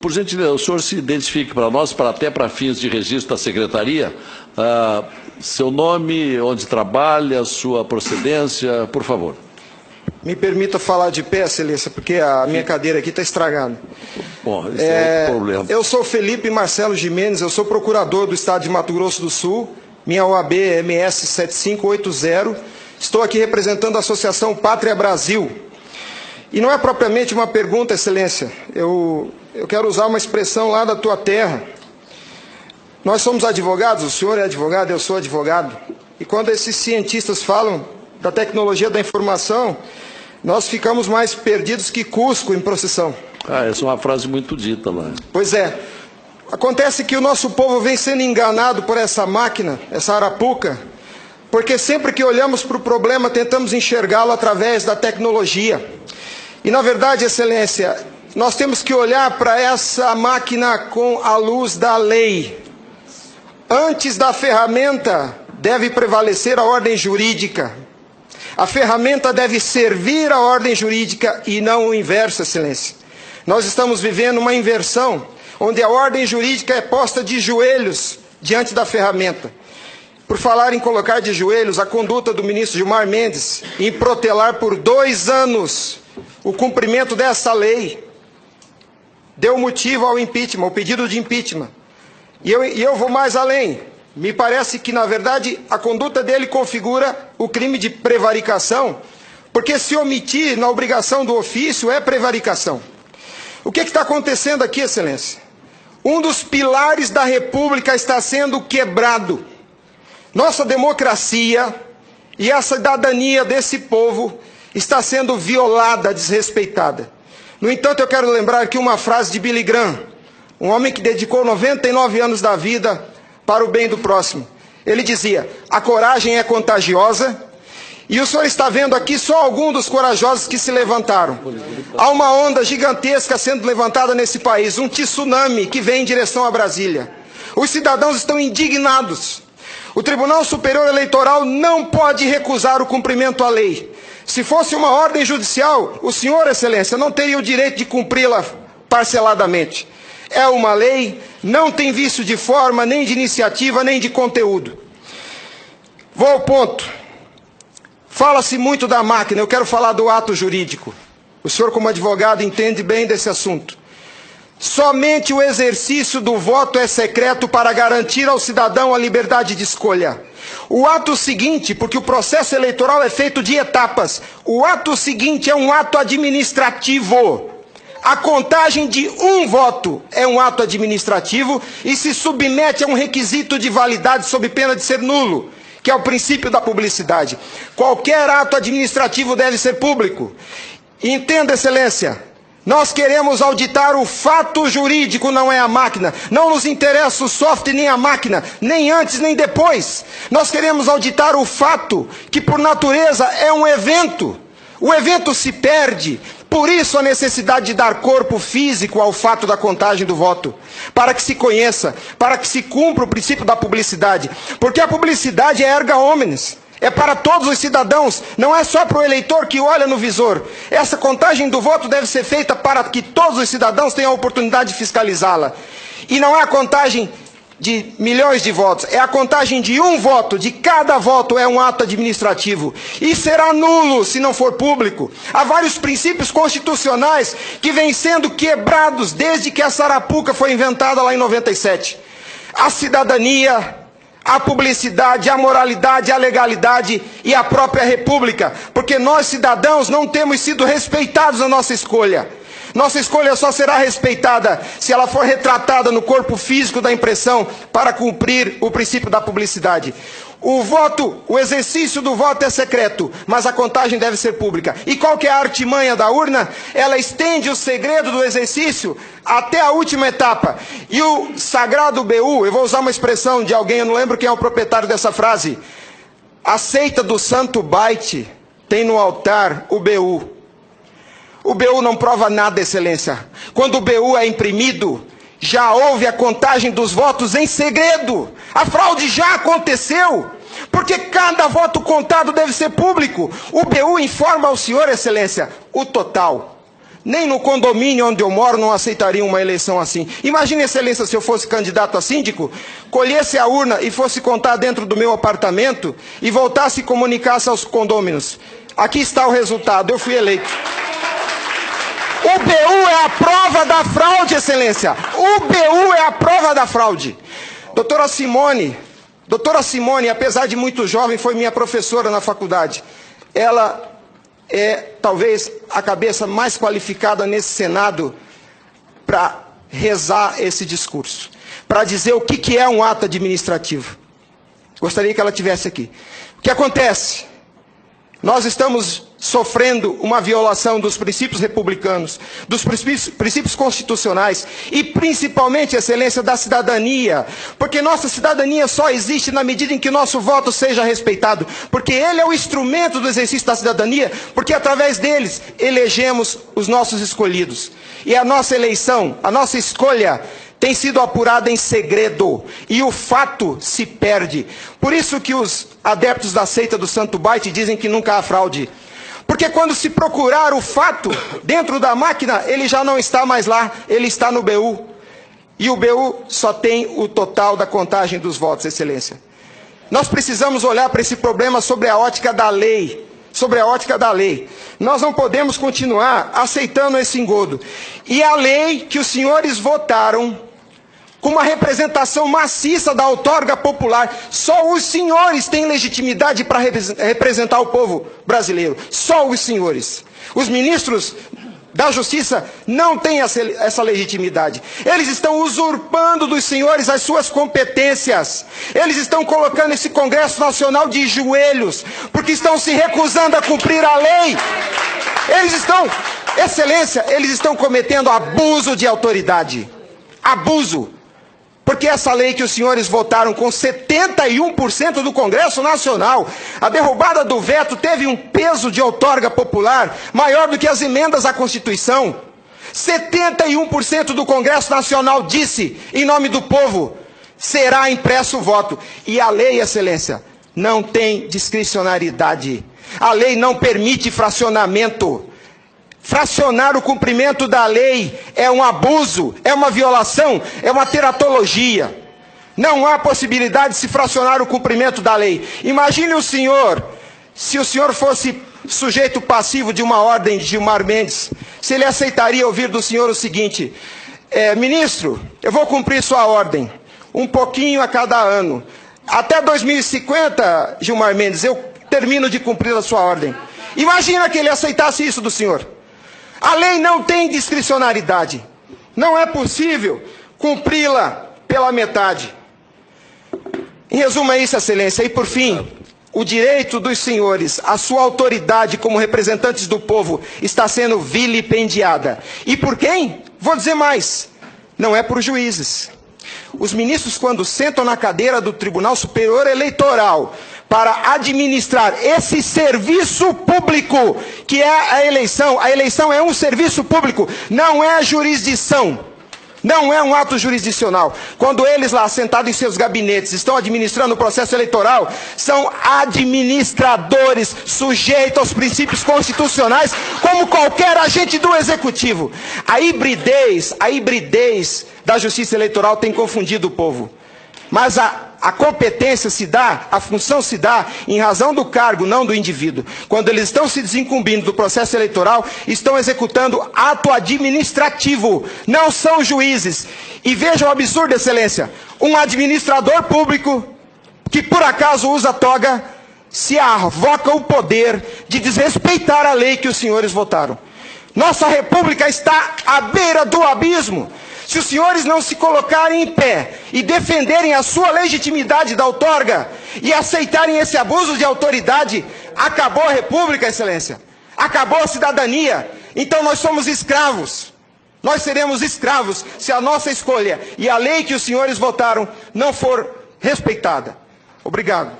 Por gentileza, o senhor se identifique para nós, até para fins de registro da secretaria, seu nome, onde trabalha, sua procedência, por favor. Me permita falar de pé, excelência, porque a minha cadeira aqui está estragada. Bom, esse é outro problema. Eu sou Felipe Marcelo Gimenez, eu sou procurador do Estado de Mato Grosso do Sul, minha OAB é MS 7580, estou aqui representando a Associação Pátria Brasil. E não é propriamente uma pergunta, excelência, eu quero usar uma expressão lá da tua terra. Nós somos advogados, o senhor é advogado, eu sou advogado. E quando esses cientistas falam da tecnologia da informação, nós ficamos mais perdidos que Cusco em procissão. Essa é uma frase muito dita lá. Pois é. Acontece que o nosso povo vem sendo enganado por essa máquina, essa arapuca, porque sempre que olhamos para o problema, tentamos enxergá-lo através da tecnologia. E, na verdade, excelência, nós temos que olhar para essa máquina com a luz da lei. Antes da ferramenta, deve prevalecer a ordem jurídica. A ferramenta deve servir a ordem jurídica e não o inverso, excelência. Nós estamos vivendo uma inversão, onde a ordem jurídica é posta de joelhos diante da ferramenta. Por falar em colocar de joelhos, a conduta do ministro Gilmar Mendes em protelar por 2 anos o cumprimento dessa lei deu motivo ao impeachment, ao pedido de impeachment. E eu vou mais além. Me parece que, na verdade, a conduta dele configura o crime de prevaricação, porque se omitir na obrigação do ofício é prevaricação. O que está acontecendo aqui, excelência? Um dos pilares da República está sendo quebrado. Nossa democracia e a cidadania desse povo está sendo violada, desrespeitada. No entanto, eu quero lembrar aqui uma frase de Billy Graham, um homem que dedicou 99 anos da vida para o bem do próximo. Ele dizia: a coragem é contagiosa, e o senhor está vendo aqui só alguns dos corajosos que se levantaram. Há uma onda gigantesca sendo levantada nesse país, um tsunami que vem em direção a Brasília. Os cidadãos estão indignados. O Tribunal Superior Eleitoral não pode recusar o cumprimento à lei. Se fosse uma ordem judicial, o senhor, excelência, não teria o direito de cumpri-la parceladamente. É uma lei, não tem vício de forma, nem de iniciativa, nem de conteúdo. Vou ao ponto. Fala-se muito da máquina, eu quero falar do ato jurídico. O senhor, como advogado, entende bem desse assunto. Somente o exercício do voto é secreto para garantir ao cidadão a liberdade de escolha. O ato seguinte, porque o processo eleitoral é feito de etapas, o ato seguinte é um ato administrativo. A contagem de um voto é um ato administrativo e se submete a um requisito de validade sob pena de ser nulo, que é o princípio da publicidade. Qualquer ato administrativo deve ser público. Entenda, excelência, nós queremos auditar o fato jurídico, não é a máquina. Não nos interessa o software nem a máquina, nem antes nem depois. Nós queremos auditar o fato, que por natureza é um evento. O evento se perde. Por isso a necessidade de dar corpo físico ao fato da contagem do voto, para que se conheça, para que se cumpra o princípio da publicidade, porque a publicidade é erga omnes, é para todos os cidadãos, não é só para o eleitor que olha no visor. Essa contagem do voto deve ser feita para que todos os cidadãos tenham a oportunidade de fiscalizá-la. E não é a contagem de milhões de votos, é a contagem de um voto, de cada voto é um ato administrativo, e será nulo se não for público. Há vários princípios constitucionais que vêm sendo quebrados desde que a Sarapuca foi inventada lá em 97. A cidadania, a publicidade, a moralidade, a legalidade e a própria república, porque nós cidadãos não temos sido respeitados na nossa escolha. Nossa escolha só será respeitada se ela for retratada no corpo físico da impressão para cumprir o princípio da publicidade. O exercício do voto é secreto, mas a contagem deve ser pública. E qual que é a artimanha da urna? Ela estende o segredo do exercício até a última etapa. E o sagrado BU, eu vou usar uma expressão de alguém, eu não lembro quem é o proprietário dessa frase. A seita do santo byte tem no altar o BU. O BU não prova nada, excelência. Quando o BU é imprimido, já houve a contagem dos votos em segredo. A fraude já aconteceu, porque cada voto contado deve ser público. O BU informa ao senhor, excelência, o total. Nem no condomínio onde eu moro não aceitaria uma eleição assim. Imagine, excelência, se eu fosse candidato a síndico, colhesse a urna e fosse contar dentro do meu apartamento e voltasse e comunicasse aos condôminos. Aqui está o resultado, eu fui eleito. O BU é a prova da fraude, excelência. O BU é a prova da fraude. Doutora Simone, apesar de muito jovem, foi minha professora na faculdade. Ela é talvez a cabeça mais qualificada nesse Senado para rezar esse discurso, para dizer o que é um ato administrativo. Gostaria que ela estivesse aqui. O que acontece? Nós estamos sofrendo uma violação dos princípios republicanos, dos princípios constitucionais e principalmente, excelência, da cidadania, porque nossa cidadania só existe na medida em que nosso voto seja respeitado, porque ele é o instrumento do exercício da cidadania, porque através deles elegemos os nossos escolhidos. E a nossa eleição, a nossa escolha tem sido apurada em segredo e o fato se perde. Por isso que os adeptos da seita do Santo Baite dizem que nunca há fraude. Porque quando se procurar o fato dentro da máquina, ele já não está mais lá, ele está no BU. E o BU só tem o total da contagem dos votos, excelência. Nós precisamos olhar para esse problema sobre a ótica da lei. Sobre a ótica da lei. Nós não podemos continuar aceitando esse engodo. E a lei que os senhores votaram, com uma representação maciça da outorga popular, só os senhores têm legitimidade para representar o povo brasileiro. Só os senhores. Os ministros da Justiça não têm essa legitimidade. Eles estão usurpando dos senhores as suas competências. Eles estão colocando esse Congresso Nacional de joelhos, porque estão se recusando a cumprir a lei. Eles estão, excelência, eles estão cometendo abuso de autoridade. Abuso. Porque essa lei que os senhores votaram com 71% do Congresso Nacional, a derrubada do veto teve um peso de outorga popular maior do que as emendas à Constituição. 71% do Congresso Nacional disse, em nome do povo, será impresso o voto. E a lei, excelência, não tem discricionariedade. A lei não permite fracionamento. Fracionar o cumprimento da lei é um abuso, é uma violação, é uma teratologia. Não há possibilidade de se fracionar o cumprimento da lei. Imagine o senhor, se o senhor fosse sujeito passivo de uma ordem de Gilmar Mendes, se ele aceitaria ouvir do senhor o seguinte: ministro, eu vou cumprir sua ordem, um pouquinho a cada ano. Até 2050, Gilmar Mendes, eu termino de cumprir a sua ordem. Imagina que ele aceitasse isso do senhor. A lei não tem discricionariedade. Não é possível cumpri-la pela metade. Em resumo é isso, excelência. E por fim, o direito dos senhores, a sua autoridade como representantes do povo está sendo vilipendiada. E por quem? Vou dizer mais. Não é por juízes. Os ministros, quando sentam na cadeira do Tribunal Superior Eleitoral para administrar esse serviço público, que é a eleição é um serviço público, não é jurisdição, não é um ato jurisdicional. Quando eles lá, sentados em seus gabinetes, estão administrando o processo eleitoral, são administradores sujeitos aos princípios constitucionais, como qualquer agente do executivo. A hibridez da justiça eleitoral tem confundido o povo. Mas a competência se dá, a função se dá em razão do cargo, não do indivíduo. Quando eles estão se desincumbindo do processo eleitoral, estão executando ato administrativo, não são juízes. E veja o absurdo, excelência, um administrador público que por acaso usa toga, se arvoca o poder de desrespeitar a lei que os senhores votaram. Nossa república está à beira do abismo. Se os senhores não se colocarem em pé e defenderem a sua legitimidade da outorga e aceitarem esse abuso de autoridade, acabou a república, excelência. Acabou a cidadania. Então nós somos escravos. Nós seremos escravos se a nossa escolha e a lei que os senhores votaram não for respeitada. Obrigado.